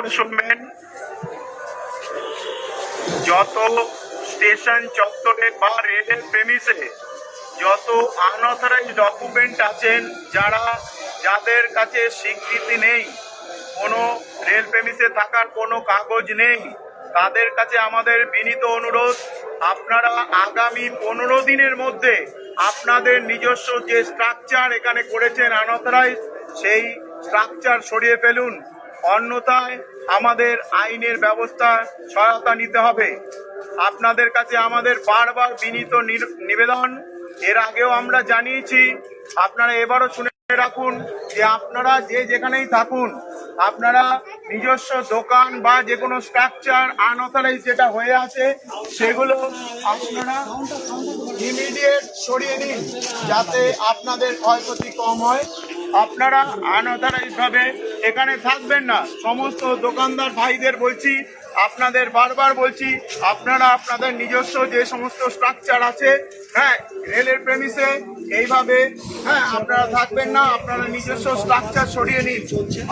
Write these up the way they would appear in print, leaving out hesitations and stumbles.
করে শুনবেন, যত স্টেশন চত্বরে বা রেলের প্রেমিসে যত আনঅথরাইজ ডকুমেন্ট আছেন, যাদের কাছে স্বীকৃতি নেই, কোনো রেল প্রেমিসে থাকার কোনো কাগজ নেই, তাদের কাছে আমাদের বিনীত অনুরোধ, আপনারা আগামী 15 দিনের মধ্যে আপনাদের নিজস্ব যে স্ট্রাকচার এখানে করেছেন আনঅথরাইজ, সেই স্ট্রাকচার সরিয়ে ফেলুন। অন্যথায় আমাদের আইনের ব্যবস্থা সহায়তা নিতে হবে। আপনাদের কাছে আমাদের বারবার বিনীত নিবেদন, এর আগেও আমরা জানিয়েছি, আপনারা এবারও শুনে রাখুন যে আপনারা যেখানেই থাকুন, আপনারা নিজস্ব দোকান বা যে কোনো স্ট্রাকচার আনঅথরাইজ যেটা হয়ে আছে সেগুলো আপনারা ইমিডিয়েট সরিয়ে নিন, যাতে আপনাদের ক্ষয়ক্ষতি কম হয়। আপনারা আনঅথরাইজ ভাবে এখানে থাকবেন না। সমস্ত দোকানদার ভাইদের বলছি, আপনাদের বারবার বলছি, আপনারা আপনাদের নিজস্ব যে সমস্ত স্ট্রাকচার আছে, রেলের প্রেমিসে এইভাবে আপনারা থাকবেন না, আপনারা নিজস্ব স্ট্রাকচার সরিয়ে নিন।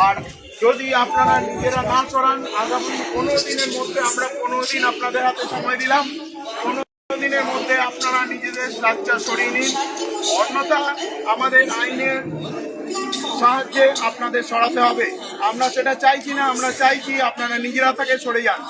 আর যদি আপনারা নিজেরা না সরান, আগামী 15 দিনের মধ্যে, আমরা 15 দিন আপনাদের হাতে সময় দিলাম, 15 দিনের মধ্যে আপনারা নিজেদের স্ট্রাকচার সরিয়ে নিন। অন্যথা আমাদের আইনের সাহায্যে আপনাদের সরাতে হবে। আমরা সেটা চাইছি না, আমরা চাইছি আপনারা নিজেরা থেকে সরে যান।